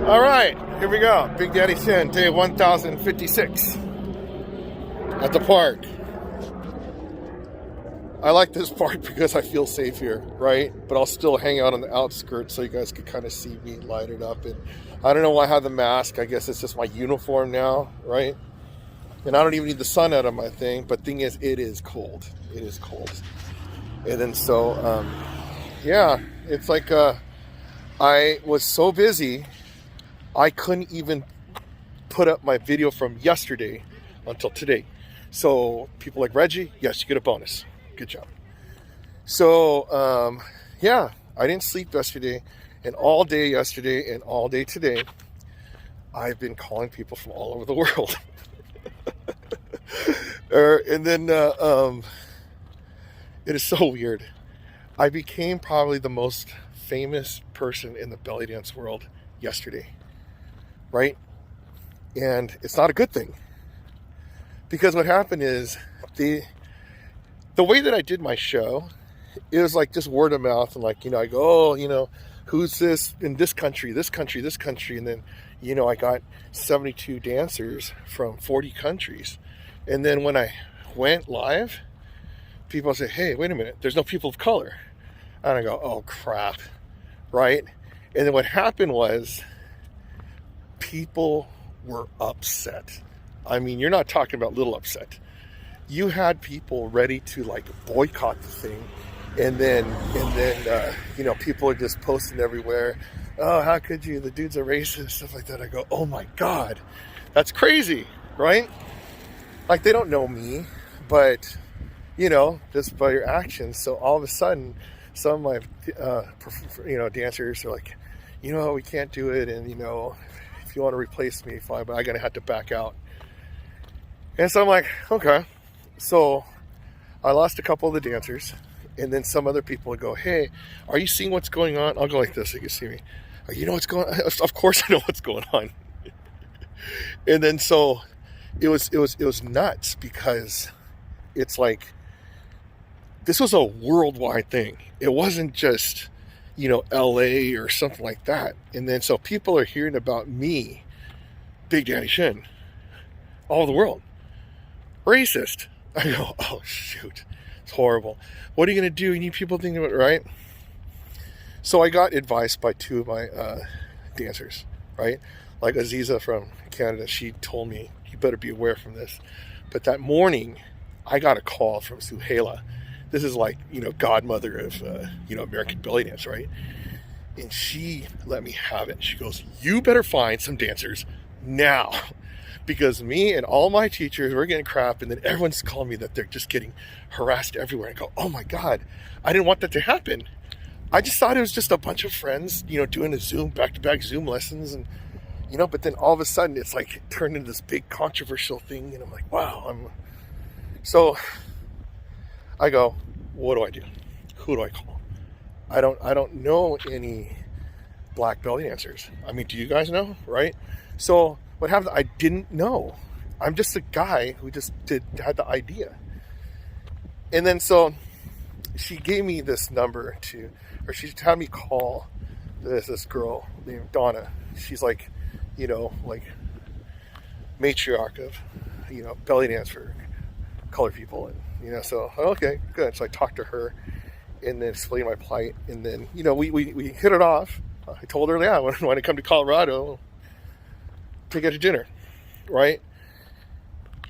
All right, here we go. Big Daddy Sin, day 1056 at the park. I like this park because I feel safe here, right? But I'll still hang out on the outskirts so you guys can kind of see me light it up. And I don't know why I have the mask. I guess it's just my uniform now, right? And I don't even need the sun out of my thing. But thing is, it is cold. It is cold. And then so, yeah, it's like I was so busy, I couldn't even put up my video from yesterday until today. So people like Reggie, yes, you get a bonus. Good job. So, yeah, I didn't sleep yesterday, and all day yesterday and all day today, I've been calling people from all over the world. And then it is so weird. I became probably the most famous person in the belly dance world yesterday, right? And it's not a good thing, because what happened is the way that I did my show, it was like just word of mouth, and like, I go, oh, who's this in this country, this country, this country, and then, I got 72 dancers from 40 countries. And then when I went live, people say, hey, wait a minute, there's no people of color. And I go, oh crap, right? And then what happened was people were upset. I mean, you're not talking about little upset. You had people ready to like boycott the thing, and then people are just posting everywhere, oh, how could you, the dude's a racist, stuff like that. I go, oh my god, that's crazy, right? Like, they don't know me, but just by your actions. So all of a sudden, some of my dancers are like, we can't do it, and if you want to replace me, fine, but I'm gonna have to back out. And so I'm like, okay. So I lost a couple of the dancers, and then some other people would go, hey, are you seeing what's going on? I'll go like this so you can see me. You know what's going on? Of course I know what's going on. And then so it was nuts, because it's like, this was a worldwide thing. It wasn't just, LA or something like that. And then so people are hearing about me, Big Daddy Shin, all over the world. Racist. I go, oh shoot, it's horrible. What are you going to do? You need people thinking about it, right? So I got advice by two of my dancers, right? Like Aziza from Canada, she told me, you better be aware from this. But that morning, I got a call from Suhaila. This is like, godmother of, American belly dance, right? And she let me have it. She goes, you better find some dancers now. Because me and all my teachers, we're getting crap, and then everyone's calling me that they're just getting harassed everywhere. I go, oh my God, I didn't want that to happen. I just thought it was just a bunch of friends, doing a Zoom, back-to-back Zoom lessons, and, but then all of a sudden it's like it turned into this big controversial thing, and I'm like, wow. So I go, what do I do? Who do I call? I don't know any black belly dancers. I mean, do you guys know, right? So what happened? I didn't know. I'm just a guy who just had the idea. And then so she gave me this number she had me call this girl named Donna. She's like, like matriarch of, belly dance for colored people. And, so, okay, good. So I talked to her and then explained my plight. And then, we hit it off. I told her, yeah, when I come to Colorado, take her to dinner, right?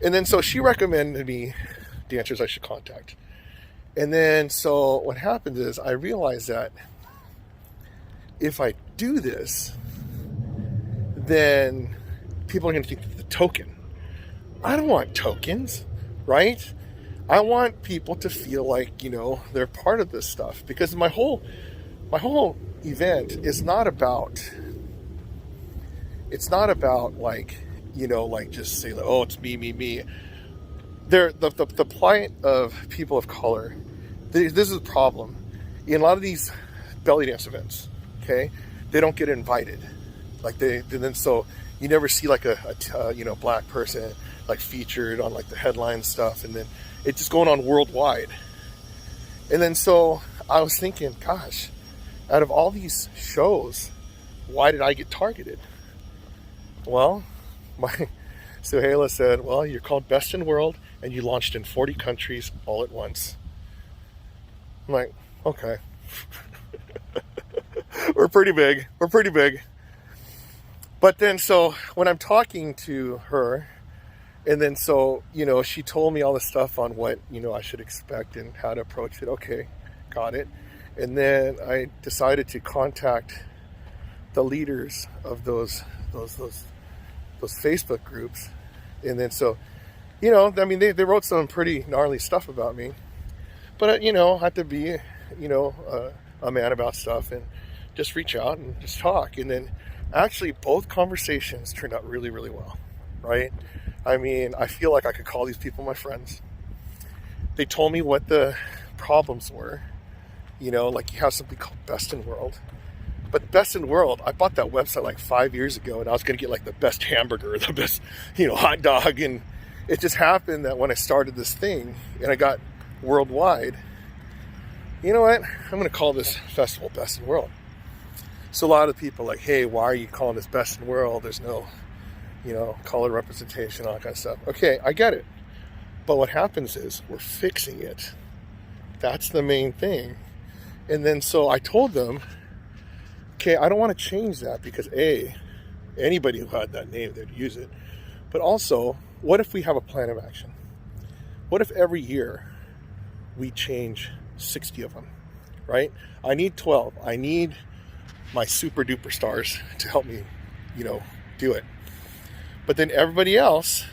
And then so she recommended me dancers I should contact. And then so what happens is I realized that if I do this, then people are going to think that the token. I don't want tokens, right? I want people to feel like, they're part of this stuff, because my whole event is not about like, like just say, oh, it's me. The plight of people of color, this is a problem. In a lot of these belly dance events, okay, they don't get invited. Like then so you never see like a black person like featured on like the headline stuff, and then it's just going on worldwide. And then so I was thinking, gosh, out of all these shows, why did I get targeted? Well, my Suhaila said, well, you're called Best in World and you launched in 40 countries all at once. I'm like, okay. We're pretty big. We're pretty big. But then, so when I'm talking to her, and then so, she told me all the stuff on what, I should expect and how to approach it. Okay, got it. And then I decided to contact the leaders of those Facebook groups. And then so, they wrote some pretty gnarly stuff about me. But, I had to be, a man about stuff and just reach out and just talk. And then actually both conversations turned out really, really well, right? I feel like I could call these people my friends. They told me what the problems were. Like you have something called Best in World. But Best in World, I bought that website like 5 years ago, and I was going to get like the best hamburger, the best, hot dog. And it just happened that when I started this thing and I got worldwide, you know what? I'm going to call this festival Best in World. So a lot of people are like, hey, why are you calling this Best in World? There's no, color representation, all that kind of stuff. Okay, I get it. But what happens is we're fixing it. That's the main thing. And then so I told them, okay, I don't want to change that because anybody who had that name, they'd use it. But also, what if we have a plan of action? What if every year we change 60 of them, right? I need 12. I need my super duper stars to help me, do it. But then everybody else,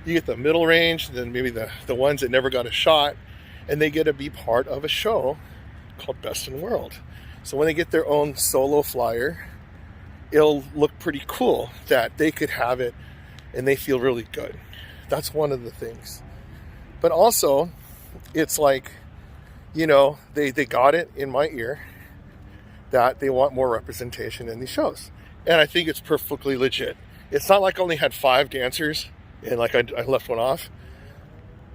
you get the middle range, then maybe the ones that never got a shot, and they get to be part of a show called Best in World. So when they get their own solo flyer, it'll look pretty cool that they could have it and they feel really good. That's one of the things. But also, it's like, they got it in my ear that they want more representation in these shows. And I think it's perfectly legit. It's not like I only had 5 dancers and like I left one off.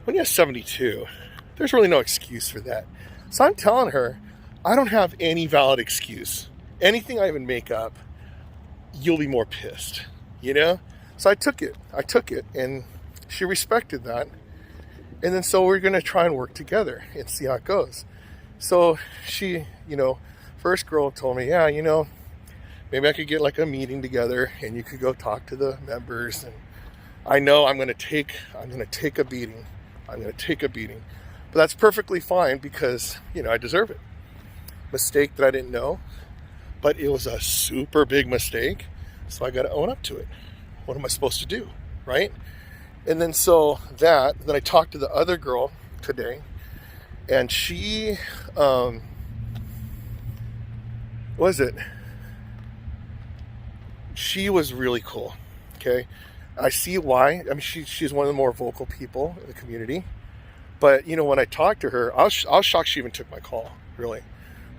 When you have 72, there's really no excuse for that. So I'm telling her, I don't have any valid excuse. Anything I even make up, you'll be more pissed, So I took it, and she respected that. And then so we're going to try and work together and see how it goes. So she, first girl told me, yeah, maybe I could get like a meeting together and you could go talk to the members. And I know I'm going to take a beating. But that's perfectly fine because, I deserve it. Mistake that I didn't know, but it was a super big mistake. So I got to own up to it. What am I supposed to do? Right? And then then I talked to the other girl today, and she, she was really cool. Okay. I see why. She's one of the more vocal people in the community, but when I talked to her, I was shocked she even took my call, really.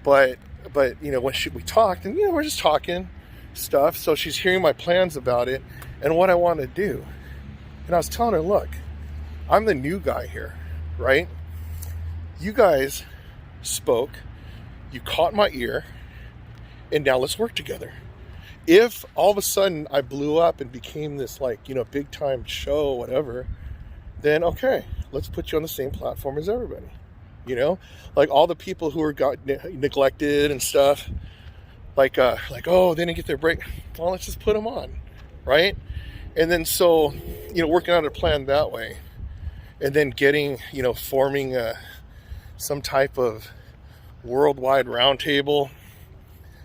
But when we talked, and we're just talking stuff, so she's hearing my plans about it and what I want to do. And I was telling her, look, I'm the new guy here, right? You guys spoke, you caught my ear, and now let's work together. If all of a sudden I blew up and became this big time show, whatever, then okay, let's put you on the same platform as everybody. Like all the people who got neglected and stuff, oh, they didn't get their break. Well, let's just put them on, right? And then so, working out a plan that way, and then getting, forming some type of worldwide roundtable,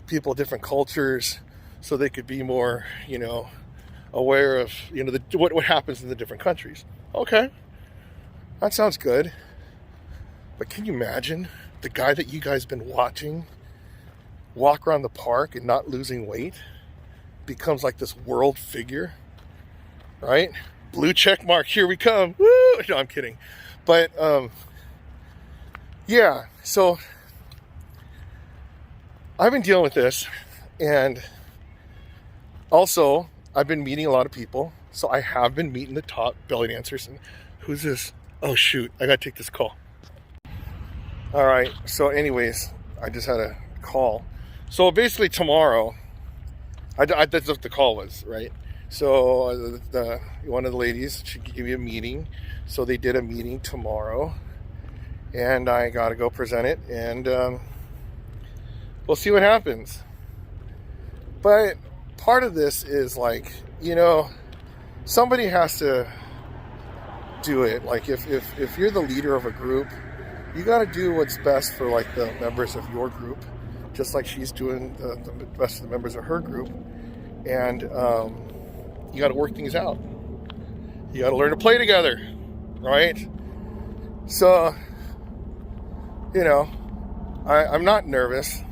people of different cultures, so they could be more, aware of, what happens in the different countries. Okay, that sounds good. But can you imagine the guy that you guys been watching walk around the park and not losing weight becomes like this world figure, right? Blue check mark, here we come. Woo! No, I'm kidding. But yeah, so I've been dealing with this, and also I've been meeting a lot of people. So I have been meeting the top belly dancers. And who's this? Oh shoot, I gotta take this call. All right, so anyways, I just had a call. So basically tomorrow, that's what the call was, right? So one of the ladies should give me a meeting. So they did a meeting tomorrow, and I got to go present it, and we'll see what happens. But part of this is like, somebody has to do it. Like if you're the leader of a group, you got to do what's best for like the members of your group, just like she's doing the best of the members of her group. And you got to work things out. You got to learn to play together, right? So, I'm not nervous.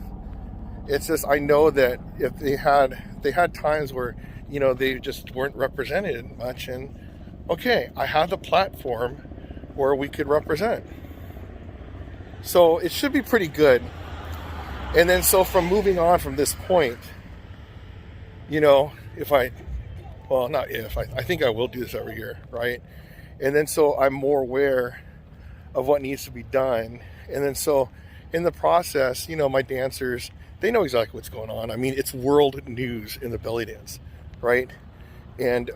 It's just I know that if they had times where they just weren't represented much, and okay, I have the platform where we could represent. So it should be pretty good. And then so from moving on from this point, I think I will do this every year, right? And then so I'm more aware of what needs to be done. And then so in the process, my dancers, they know exactly what's going on. I mean, it's world news in the belly dance, right? And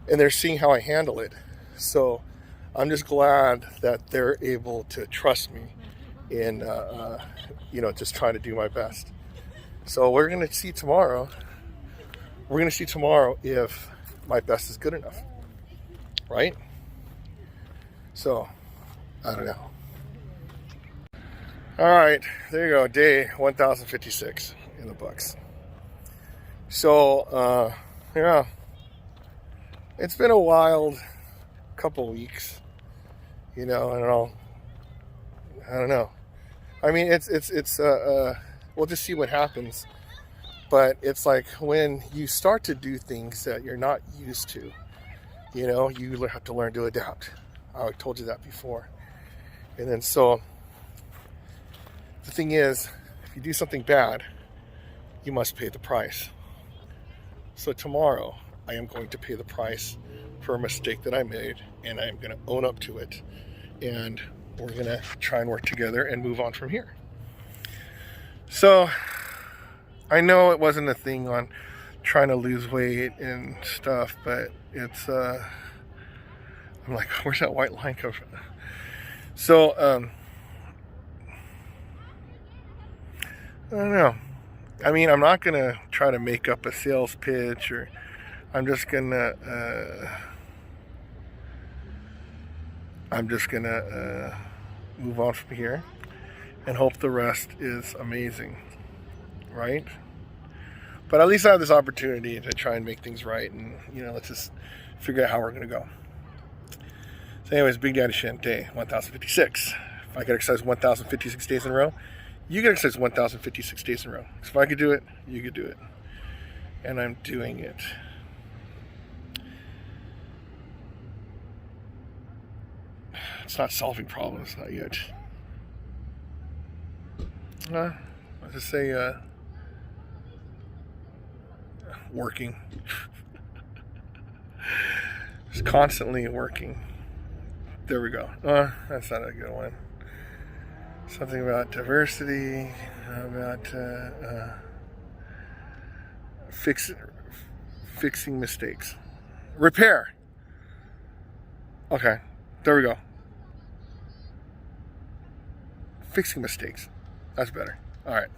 they're seeing how I handle it. So I'm just glad that they're able to trust me in, just trying to do my best. So we're going to see tomorrow. We're going to see tomorrow if my best is good enough, right? So, I don't know. All right, there you go. Day 1056 in the books. So, yeah, it's been a wild couple weeks. I don't know. I mean, we'll just see what happens. But it's like when you start to do things that you're not used to, you have to learn to adapt. I told you that before. And then so the thing is, if you do something bad, you must pay the price. So tomorrow, I am going to pay the price for a mistake that I made, and I'm going to own up to it. And we're going to try and work together and move on from here. So I know it wasn't a thing on trying to lose weight and stuff, but it's, I'm like, where's that white line come from? So, I don't know. I mean, I'm not going to try to make up a sales pitch, or I'm just going to move on from here and hope the rest is amazing, right? But at least I have this opportunity to try and make things right, and let's just figure out how we're going to go. So anyways, Big Daddy Shin, day 1056. If I could exercise 1056 days in a row, you can exercise 1056 days in a row. So if I could do it, you could do it. And I'm doing it. It's not solving problems, not yet. Let's just say working. Just constantly working. There we go. That's not a good one. Something about diversity, about fixing mistakes. Repair. Okay, there we go. Fixing mistakes. That's better. All right.